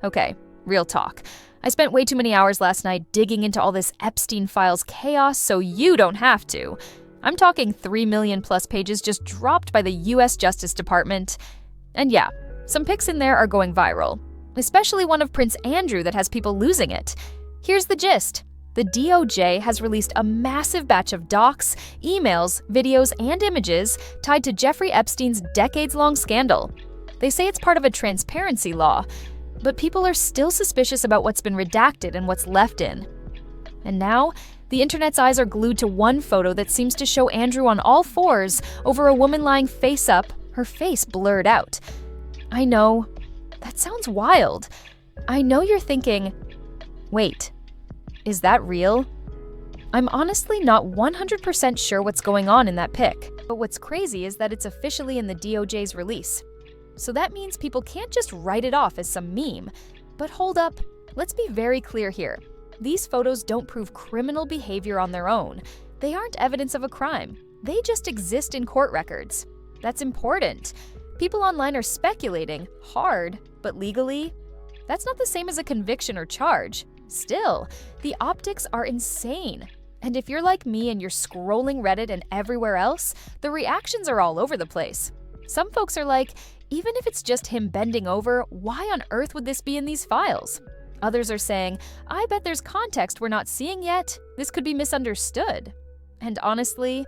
Okay, real talk. I spent way too many hours last night digging into all this Epstein Files chaos so you don't have to. I'm talking 3 million plus pages just dropped by the US Justice Department. And yeah, some pics in there are going viral, especially one of Prince Andrew that has people losing it. Here's the gist. The DOJ has released a massive batch of docs, emails, videos, and images tied to Jeffrey Epstein's decades-long scandal. They say it's part of a transparency law, but people are still suspicious about what's been redacted and what's left in. And now, the internet's eyes are glued to one photo that seems to show Andrew on all fours over a woman lying face up, her face blurred out. I know, that sounds wild. I know you're thinking, wait, is that real? I'm honestly not 100% sure what's going on in that pic, but what's crazy is that it's officially in the DOJ's release. So that means people can't just write it off as some meme. But hold up, let's be very clear here. These photos don't prove criminal behavior on their own. They aren't evidence of a crime. They just exist in court records. That's important. People online are speculating, hard, but legally, that's not the same as a conviction or charge. Still, the optics are insane. And if you're like me and you're scrolling Reddit and everywhere else, the reactions are all over the place. Some folks are like, even if it's just him bending over, why on earth would this be in these files? Others are saying, I bet there's context we're not seeing yet. This could be misunderstood. And honestly,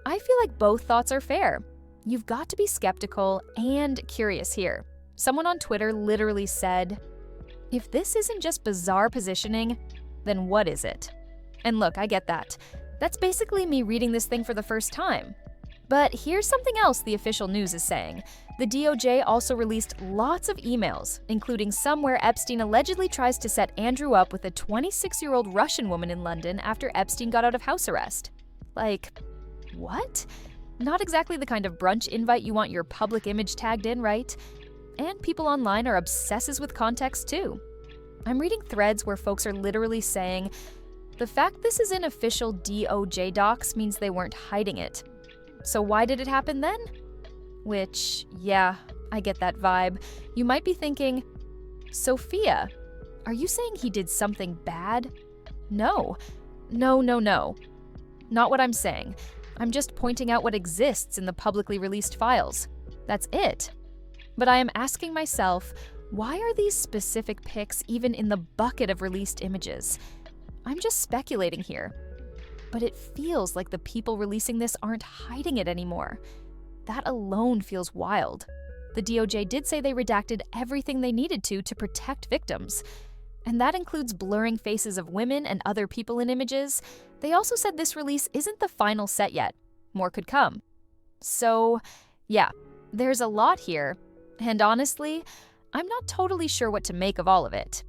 I feel like both thoughts are fair. You've got to be skeptical and curious here. Someone on Twitter literally said, if this isn't just bizarre positioning, then what is it? And look, I get that. That's basically me reading this thing for the first time. But here's something else the official news is saying. The DOJ also released lots of emails, including some where Epstein allegedly tries to set Andrew up with a 26-year-old Russian woman in London after Epstein got out of house arrest. Like, what? Not exactly the kind of brunch invite you want your public image tagged in, right? And people online are obsesses with context too. I'm reading threads where folks are literally saying, the fact this is in official DOJ docs means they weren't hiding it. So why did it happen then? Which, yeah, I get that vibe. You might be thinking, Sophia, are you saying he did something bad? No. Not what I'm saying. I'm just pointing out what exists in the publicly released files. That's it. But I am asking myself, why are these specific pics even in the bucket of released images? I'm just speculating here. But it feels like the people releasing this aren't hiding it anymore. That alone feels wild. The DOJ did say they redacted everything they needed to protect victims. And that includes blurring faces of women and other people in images. They also said this release isn't the final set yet. More could come. So, yeah, there's a lot here. And honestly, I'm not totally sure what to make of all of it.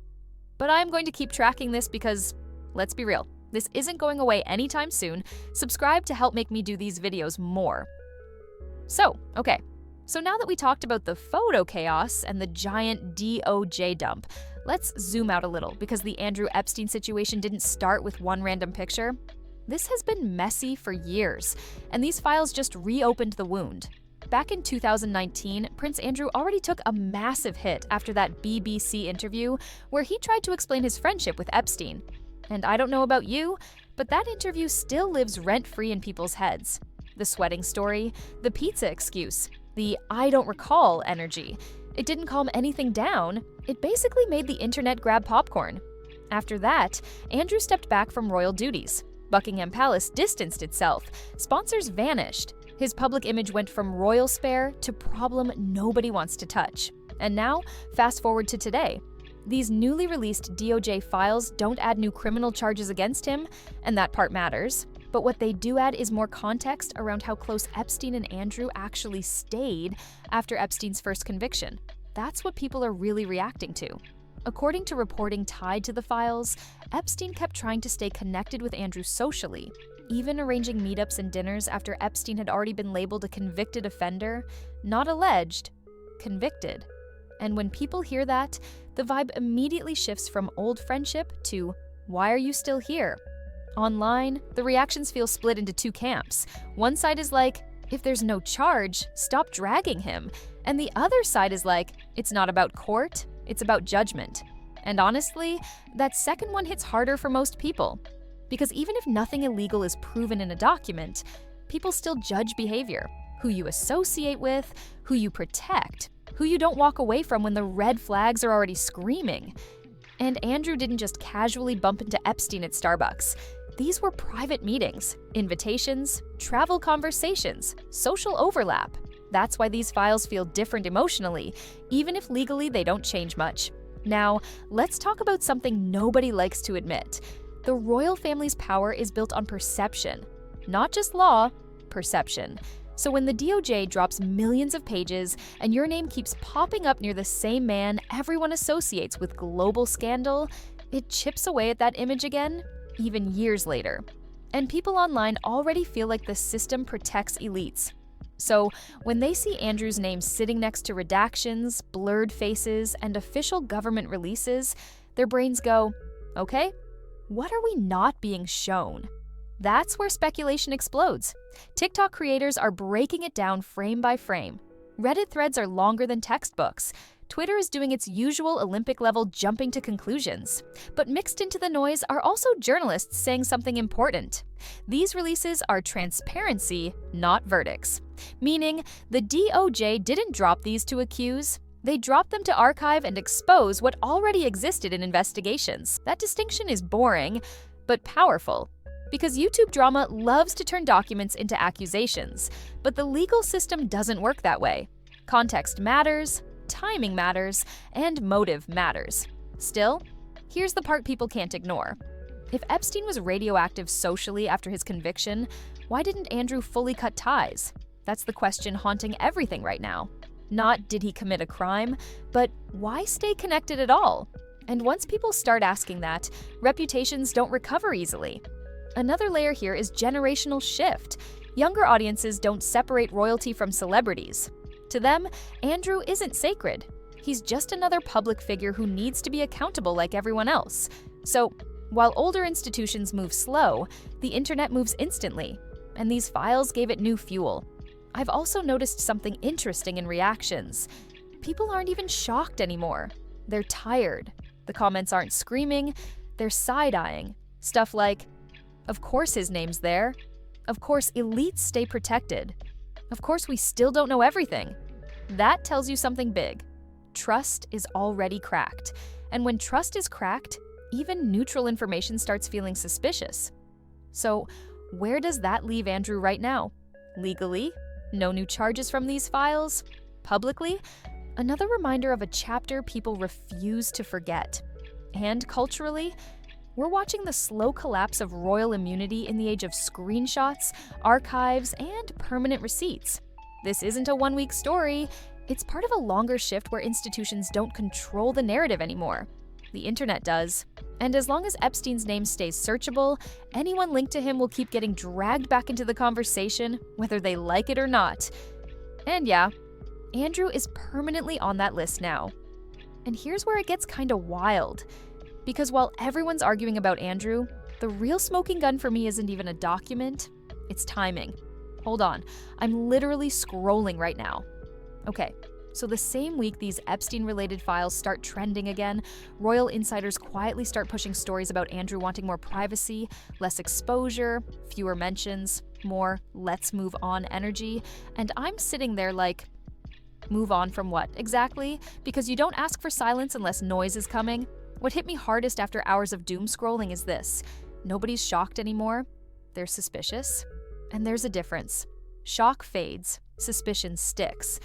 But I'm going to keep tracking this because, let's be real, this isn't going away anytime soon. Subscribe to help make me do these videos more. So now that we talked about the photo chaos and the giant DOJ dump, let's zoom out a little because the Andrew Epstein situation didn't start with one random picture. This has been messy for years, and these files just reopened the wound. Back in 2019, Prince Andrew already took a massive hit after that BBC interview where he tried to explain his friendship with Epstein. And I don't know about you, but that interview still lives rent-free in people's heads. The sweating story, the pizza excuse, the I don't recall energy. It didn't calm anything down. It basically made the internet grab popcorn. After that, Andrew stepped back from royal duties. Buckingham Palace distanced itself. Sponsors vanished. His public image went from royal spare to problem nobody wants to touch. And now, fast forward to today. These newly released DOJ files don't add new criminal charges against him, and that part matters. But what they do add is more context around how close Epstein and Andrew actually stayed after Epstein's first conviction. That's what people are really reacting to. According to reporting tied to the files, Epstein kept trying to stay connected with Andrew socially, even arranging meetups and dinners after Epstein had already been labeled a convicted offender, not alleged, convicted. And when people hear that, the vibe immediately shifts from old friendship to, why are you still here? Online, the reactions feel split into two camps. One side is like, if there's no charge, stop dragging him. And the other side is like, it's not about court, It's about judgment. And honestly, that second one hits harder for most people. Because even if nothing illegal is proven in a document, people still judge behavior. Who you associate with, who you protect, who you don't walk away from when the red flags are already screaming. And Andrew didn't just casually bump into Epstein at Starbucks. These were private meetings, invitations, travel conversations, social overlap. That's why these files feel different emotionally, even if legally they don't change much. Now, let's talk about something nobody likes to admit. The royal family's power is built on perception. Not just law, perception. So when the DOJ drops millions of pages and your name keeps popping up near the same man everyone associates with global scandal, it chips away at that image again, even years later. And people online already feel like the system protects elites. So when they see Andrew's name sitting next to redactions, blurred faces, and official government releases, their brains go, okay, what are we not being shown? That's where speculation explodes. TikTok creators are breaking it down frame by frame. Reddit threads are longer than textbooks. Twitter is doing its usual Olympic-level jumping to conclusions. But mixed into the noise are also journalists saying something important. These releases are transparency, not verdicts. Meaning, the DOJ didn't drop these to accuse. They dropped them to archive and expose what already existed in investigations. That distinction is boring, but powerful. Because YouTube drama loves to turn documents into accusations, but the legal system doesn't work that way. Context matters, timing matters, and motive matters. Still, here's the part people can't ignore. If Epstein was radioactive socially after his conviction, why didn't Andrew fully cut ties? That's the question haunting everything right now. Not did he commit a crime, but why stay connected at all? And once people start asking that, reputations don't recover easily. Another layer here is generational shift. Younger audiences don't separate royalty from celebrities. To them, Andrew isn't sacred. He's just another public figure who needs to be accountable like everyone else. So, while older institutions move slow, the internet moves instantly, and these files gave it new fuel. I've also noticed something interesting in reactions. People aren't even shocked anymore. They're tired. The comments aren't screaming, they're side-eyeing. Stuff like, of course his name's there. Of course elites stay protected. Of course we still don't know everything. That tells you something big. Trust is already cracked. And when trust is cracked, even neutral information starts feeling suspicious. So, where does that leave Andrew right now? Legally? No new charges from these files? Publicly? Another reminder of a chapter people refuse to forget. And culturally, we're watching the slow collapse of royal immunity in the age of screenshots, archives, and permanent receipts. This isn't a one-week story. It's part of a longer shift where institutions don't control the narrative anymore. The internet does. And as long as Epstein's name stays searchable, anyone linked to him will keep getting dragged back into the conversation, whether they like it or not. And yeah, Andrew is permanently on that list now. And here's where it gets kinda wild. Because while everyone's arguing about Andrew, the real smoking gun for me isn't even a document, it's timing. Hold on, I'm literally scrolling right now. Okay, so the same week these Epstein-related files start trending again, royal insiders quietly start pushing stories about Andrew wanting more privacy, less exposure, fewer mentions, more let's move on energy, and I'm sitting there like, move on from what exactly? Because you don't ask for silence unless noise is coming. What hit me hardest after hours of doom scrolling is this. Nobody's shocked anymore. They're suspicious. And there's a difference. Shock fades. Suspicion sticks.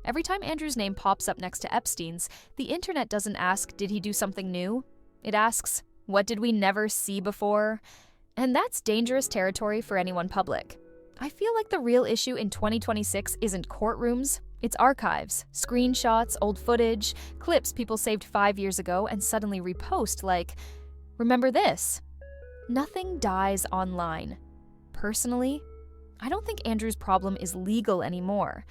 Every time Andrew's name pops up next to Epstein's, the internet doesn't ask, did he do something new? It asks, what did we never see before? And that's dangerous territory for anyone public. I feel like the real issue in 2026 isn't courtrooms. It's archives, screenshots, old footage, clips people saved 5 years ago and suddenly repost like, remember this? Nothing dies online. Personally, I don't think Andrew's problem is legal anymore.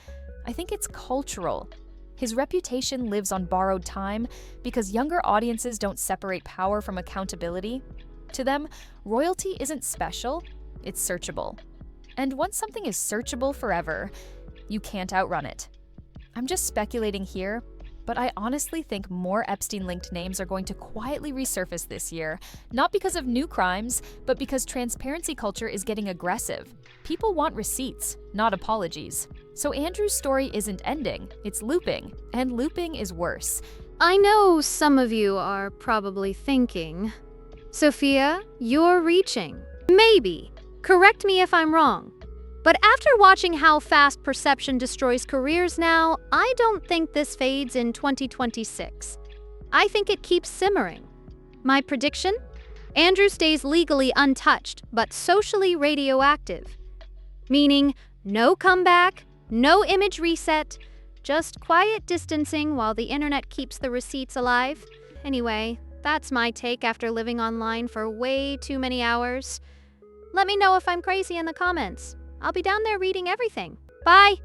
I think it's cultural. His reputation lives on borrowed time because younger audiences don't separate power from accountability. To them, royalty isn't special, it's searchable. And once something is searchable forever, you can't outrun it. I'm just speculating here, But I honestly think more Epstein-linked names are going to quietly resurface this year, not because of new crimes, but because transparency culture is getting aggressive. People want receipts, not apologies. So Andrew's story isn't ending, it's looping, and looping is worse. I know some of you are probably thinking, Sophia, you're reaching. Maybe. Correct me if I'm wrong. But after watching how fast perception destroys careers now, I don't think this fades in 2026. I think it keeps simmering. My prediction? Andrew stays legally untouched, but socially radioactive. Meaning, no comeback, no image reset, just quiet distancing while the internet keeps the receipts alive. Anyway, that's my take after living online for way too many hours. Let me know if I'm crazy in the comments. I'll be down there reading everything. Bye!